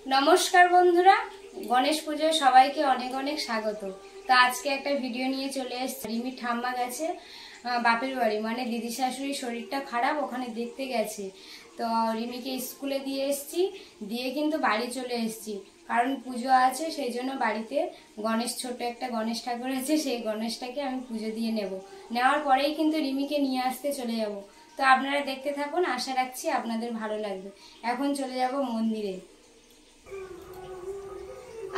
नमस्कार बंधुरा गणेश पूजोय सबाइके अनेक अनेक स्वागत। तो आज के एक भिडियो निये चले एसेछि। रिमी ठाम्मा गेছে बापेर बाड़ी माने दिदी शाशुड़ी शरीरटा खराब ओखाने देखते गेছে। तो रिमीके स्कूले दिए एसेछि, दिए किन्तु बाड़ी चले एसेछि कारण पुजो आछे सेइजोन्नो बाड़ीते गणेश छोट एकटा गणेश ठाकुर आछे सेई गणेशटाके आमि पुजो दिए नेब। नेওয়ার পরেই किन्तु रिमीके निये आसते चले যাব। तो आपनारा देखते थाकुन, आशा राखछि आपनादेर भालो लागबे। एखन चले যাব मन्दिरे।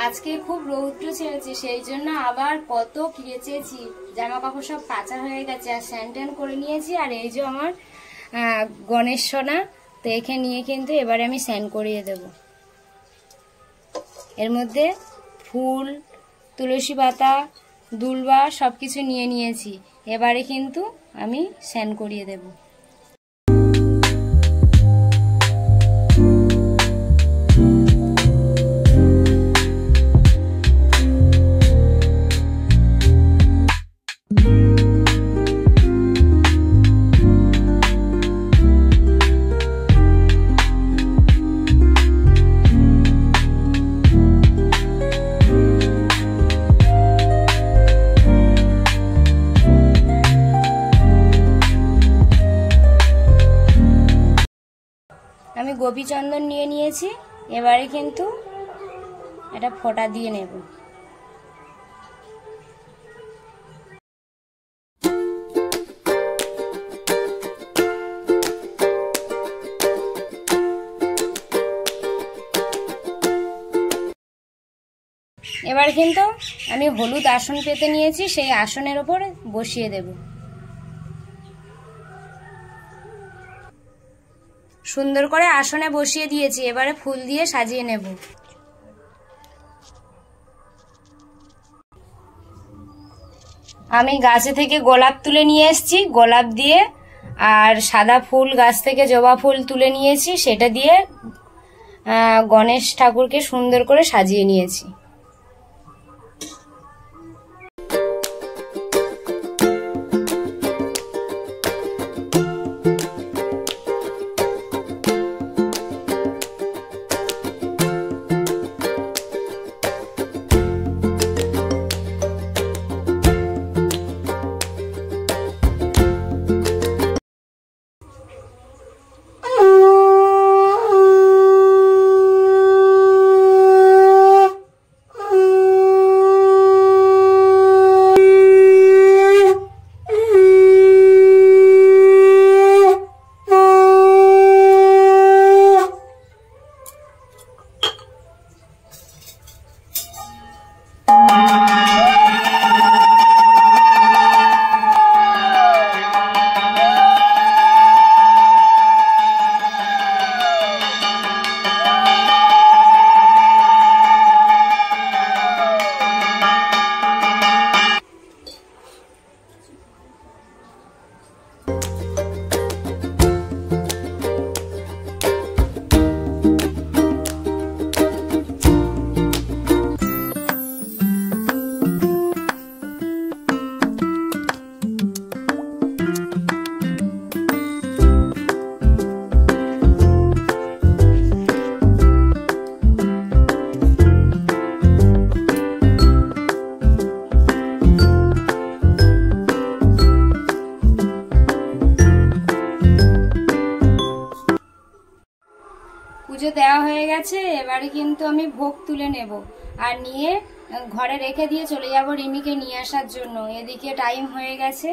आज के खूब रौद्र छेड़ेছে সেই জন্য আবার কত কেচেছি, জামা কাপড় সব কাঁচা হয়ে গেছে আর স্যান্ডেন করে নিয়েছি। আর এই যে আমার গণেশ সোনা, তো এখানে নিয়ে কিন্তু এবারে আমি স্যান্ড করিয়ে দেব। এর মধ্যে ফুল, তুলসী পাতা, দুলবা সবকিছু নিয়ে নিয়েছি। এবারে কিন্তু আমি স্যান্ড করিয়ে দেব। আমি গোপী চন্দন নিয়ে নিয়েছি। এবারে কিন্তু এটা ফোঁটা দিয়ে নেব। এবার কিন্তু আমি হলুদ আসন পেতে নিয়েছি, সেই আসনের উপর বসিয়ে দেব। সুন্দর করে আসনে বসিয়ে দিয়েছি। এবারে ফুল দিয়ে সাজিয়ে নেব। আমি গাছে থেকে গোলাপ তুলে নিয়ে এসেছি, গোলাপ দিয়ে আর সাদা ফুল গাছ থেকে জবা ফুল তুলে নিয়েছি, সেটা দিয়ে গণেশ ঠাকুরকে সুন্দর করে সাজিয়ে নিয়েছি। পুজো দেওয়া হয়ে গেছে। এবারে কিন্তু আমি ভোগ তুলে নেব আর নিয়ে ঘরে রেখে দিয়ে চলে যাব রিমিকে নিয়ে আসার জন্য। এদিকে টাইম হয়ে গেছে।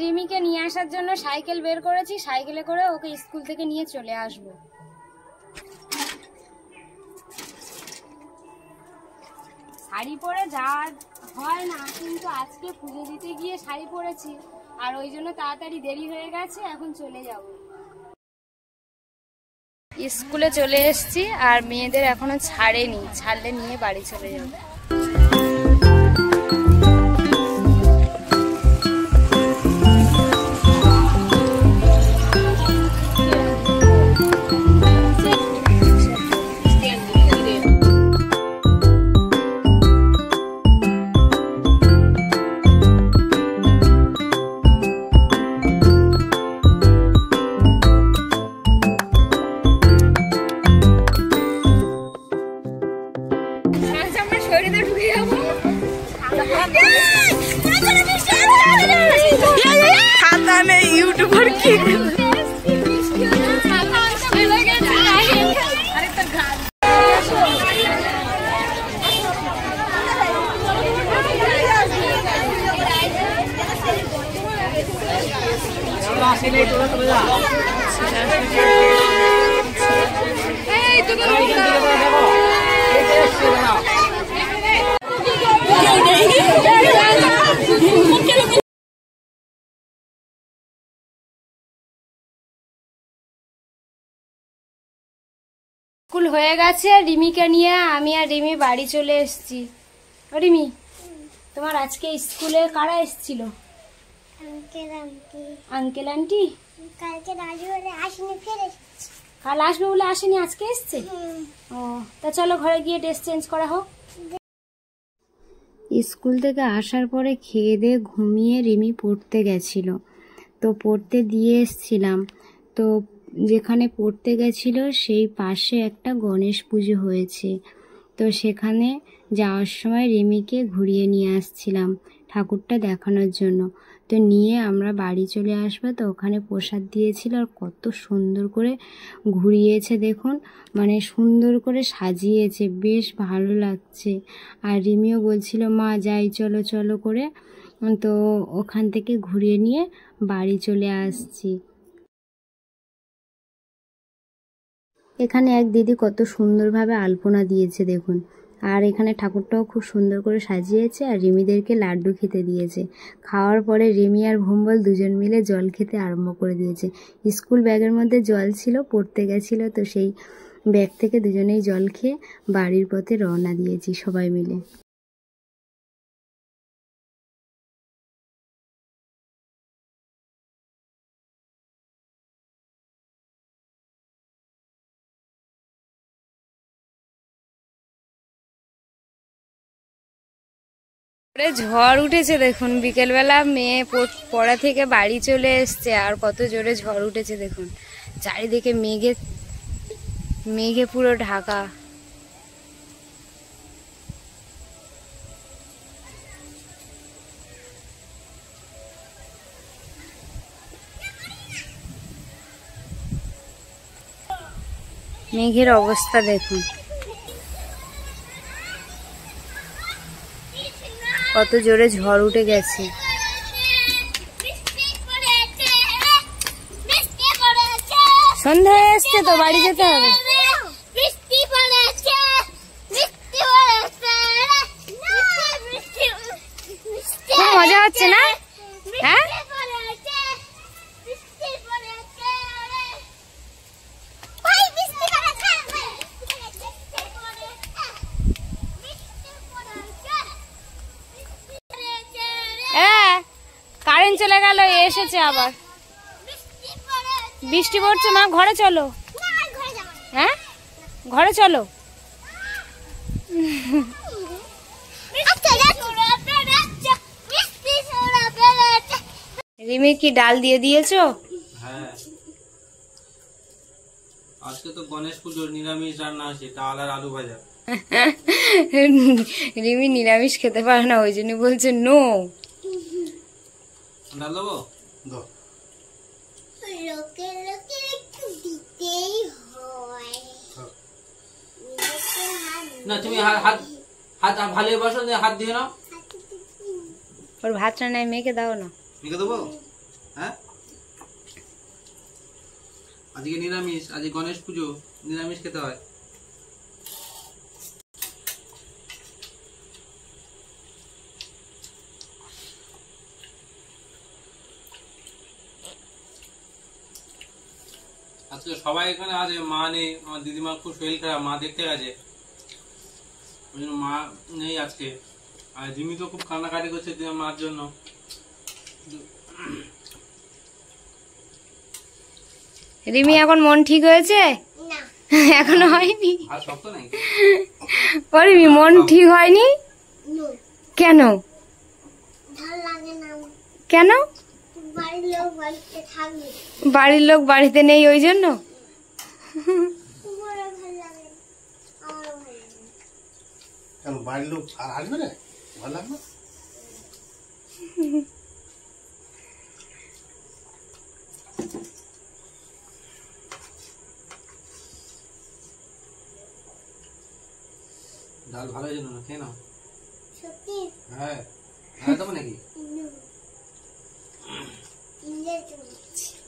রিমিকে নিয়ে আসার জন্য সাইকেল বের করেছি, সাইকেলে করে ওকে স্কুল থেকে নিয়ে চলে আসব। শাড়ি পরে যাওয়া হয় না, কিন্তু আজকে পুজো দিতে গিয়ে শাড়ি পরেছি আর ওই জন্য তাড়াতাড়ি দেরি হয়ে গেছে। এখন চলে যাব। স্কুলে চলে এসেছি আর মেয়েদের এখনো ছাড়েনি, ছাড়লে নিয়ে বাড়ি চলে যাব। ইউটিউবার কি স্কুল হয়ে গেছে, রিমিকে নিয়ে আমি আর রিমি বাড়ি চলে এসেছি। ও রিমি, তোমার আজকে স্কুলে কারা এসেছিল? Uncle aunty. কাল আসবে বলে আসেনি, আজকে এসছে। ও তা চলো ঘরে গিয়ে ড্রেস চেঞ্জ করা হোক। স্কুল থেকে আসার পরে খেয়ে দিয়ে ঘুমিয়ে রিমি পড়তে গেছিল, তো পড়তে দিয়ে এসছিলাম। তো যেখানে পড়তে গেছিল সেই পাশে একটা গণেশ পুজো হয়েছে, তো সেখানে যাওয়ার সময় রিমিকে ঘুরিয়ে নিয়ে আসছিলাম ঠাকুরটা দেখানোর জন্য। তো নিয়ে আমরা বাড়ি চলে আসবো, তো ওখানে প্রসাদ দিয়েছিল আর কত সুন্দর করে ঘুরিয়েছে দেখুন, মানে সুন্দর করে সাজিয়েছে, বেশ ভালো লাগছে। আর রিমিও বলছিল মা যাই চলো চলো করে, তো ওখান থেকে ঘুরিয়ে নিয়ে বাড়ি চলে আসছি। এখানে এক দিদি কত সুন্দরভাবে আলপনা দিয়েছে দেখুন, আর এখানে ঠাকুরটাও খুব সুন্দর করে সাজিয়েছে আর রিমিদেরকে লাড্ডু খেতে দিয়েছে। খাওয়ার পরে রিমি আর ভুম্বল দুজন মিলে জল খেতে আরম্ভ করে দিয়েছে। স্কুল ব্যাগের মধ্যে জল ছিল, পড়তে গেছিলো, তো সেই ব্যাগ থেকে দুজনেই জল খেয়ে বাড়ির পথে রওনা দিয়েছি সবাই মিলে। ঝড় উঠেছে দেখুন, বিকেলবেলা মেয়ে পড়া থেকে বাড়ি চলে এসছে আর কত জোরে ঝড় উঠেছে দেখুন, চারিদিকে মেঘে পুরো ঢাকা। মেঘের অবস্থা দেখুন, কত জোরে ঝড় উঠে গেছে। সন্ধ্যা এসছে তো বাড়ি যেতে হবে। খুব মজা হচ্ছে না? হ্যাঁ, কারেন্ট চলে গেল, এসেছে আবার। বৃষ্টি পড়ছে মা, ঘরে চলো। হ্যাঁ ঘরে চলো। রিমি কি ডাল দিয়ে দিয়েছো? হ্যাঁ, আজকে তো গণেশ পুজোর নিরামিষ রান্না আছে, ডাল আর আলু ভাজা। রিমি নিরামিষ খেতে পারে না, ওই জন্য বলছে নো। ডাল দেবো? না তুমি হাত হাত ভালো বসো, হাত দিয়ে নাও। ওর ভাত রান্নায় মেয়েকে দাও না। মেয়েকে দেবো? হ্যাঁ, আজকে নিরামিষ, আজকে গণেশ পুজো, নিরামিষ খেতে হয়। আজকে সবাই এখানে আছে, মা নেই, আমার দিদিমা খুব শরীর খারাপ, মা দেখতে গেছে, ওই জন্য মা নেই আজকে। আর জিমি তো খুব কান্নাকাটি করছে মার জন্য। রিমি এখন মন ঠিক হয়েছে? এখনো হয়নি। আর শক্ত নাই? ও রিমি মন ঠিক হয়নি কেন? কেন? বাড়ির লোক বাড়িতে নেই ওই জন্য? বাড়ির লোক আর আসবে না, ভালো লাগবে। ডাল ভালো হয়েছিল না, খেয়ে নাও। সত্যি হ্যাঁ, হ্যাঁ দেবো নাকি?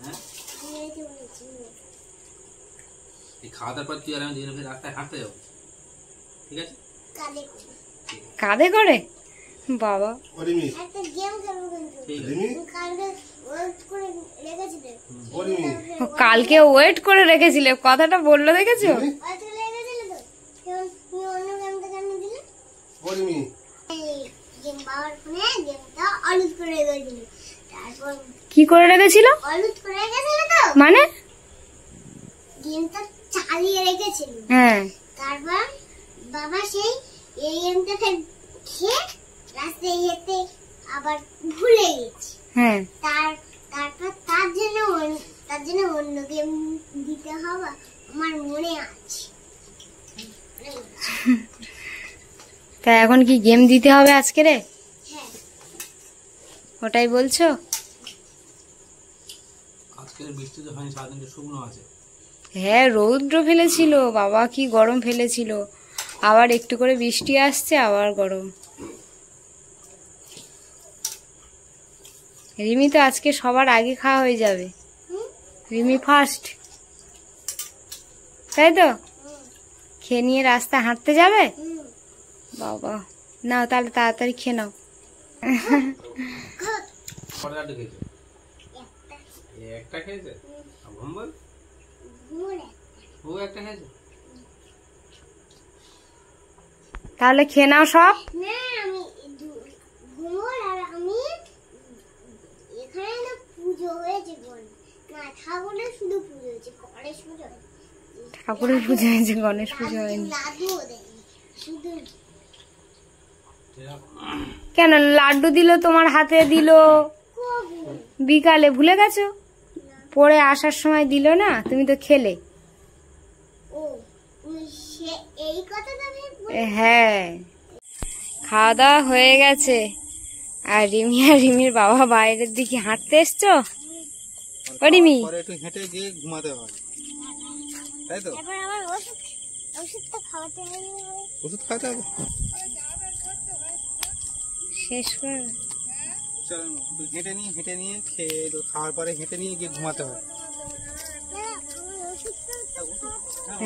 হ্যাঁ, এই খাওয়া দাওয়ার পর তুই আর আমি দুজনে ফিরে রাস্তায় হাঁটতে যাবো, ঠিক আছে? কাঁধে করে বাবা। ও রিমি, একটা গেম খেলবো কিন্তু ঠিক আছে। রিমি, কালকে ওয়েট করে রেখেছিলে ও রিমি, কালকে ওয়েট করে রেখেছিলে, কথাটা বললো দেখেছো? রিমি, ওয়েট করে রেখেছিলে তো কেমন তুমি অন্য গেমটা কেন দিলে ও রিমি, এই গেম পাওয়ার ফোনে গেমটা অলুদ করে রেখেছিল তারপর কি করে রেখেছিল অলুদ করে রেখেছিল তো মানে? গেমটা চালিয়ে রেখেছিল হ্যাঁ, তারপর বাবা সেই এই গেমটা খেয়ে রাস্তায় যেতে আবার ভুলে গেছে হ্যাঁ। তারপর তার জন্য অন্য গেম দিতে হবে আমার মনে আছে তা এখন কি গেম দিতে হবে আজকে রে? হ্যাঁ ওটাই বলছো? আজকের বৃষ্টি তো হয়নি, সারাদিনটা শুকনো আছে। হ্যাঁ, রৌদ্র ফেলেছিল বাবা, কি গরম ফেলেছিল। আবার একটু করে বৃষ্টি আসছে, আবার গরম। রিমি তো আজকে সবার আগে খাওয়া হয়ে যাবে। রিমি ফার্স্ট, তাই তো? খেয়ে নিয়ে রাস্তা হাঁটতে যাবে বাবা। নাও তাহলে তাড়াতাড়ি খেয়ে নাও। কটা লাড্ডু খেয়েছে? একটা খেয়েছে। ভম্বল ও একটা খেয়েছে। তাহলে খেয়ে নাও সব। না আমি ঘুমোর আর আমি এখানে না পুজো হয়েছে বল না ঠাকুরের শুধু পুজো হয়েছে গণেশ পুজো হয়নি। ঠাকুরের পুজো হয়েছে, গণেশ পুজো হয়নি। লাড্ডুও দেয়নি শুধু কেন লাড্ডু দিল তোমার হাতে? দিল কবু বিকালে, ভুলে গেছো? পরে আসার সময় দিল না, তুমি তো খেলে। ও সে এই কথাটা আমি হ্যাঁ, খাওয়া দাওয়া হয়ে গেছে। আর রিমি আর রিমির বাবা বাইরের দিকে হাঁটতে এসছো। ও রিমি, পরে একটু হেঁটে গিয়ে ঘুমাতে হয়, তাই তো? এবার আমার ওষুধটা খাওয়াতে হবে ওষুধ খাওয়াতে হবে। শেষ করে চলো হেঁটে নিয়ে খেয়ে খাওয়ার পরে হেঁটে নিয়ে গিয়ে ঘুমাতে হয়।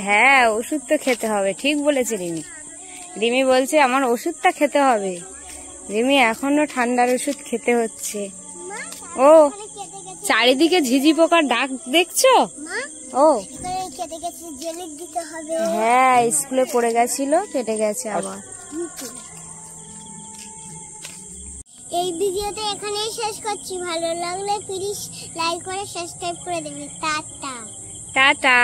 হ্যাঁ, ওষুধ তো খেতে হবে, ঠিক বলেছে রিমি। রিমি বলছে আমার ওষুধটা খেতে হবে। রিমি এখনো ঠান্ডার ওষুধ খেতে হচ্ছে। ও চারিদিকে ঝিঝি পোকার ডাক দেখছো? ও কেটে গেছে জেলি দিতে হবে হ্যাঁ, স্কুলে পড়ে গেছিল, কেটে গেছে আবার। এই ভিডিওটা এখানেই শেষ করছি ভালো লাগলে প্লিজ লাইক করে সাবস্ক্রাইব করে দেবেন টাটা টাটা।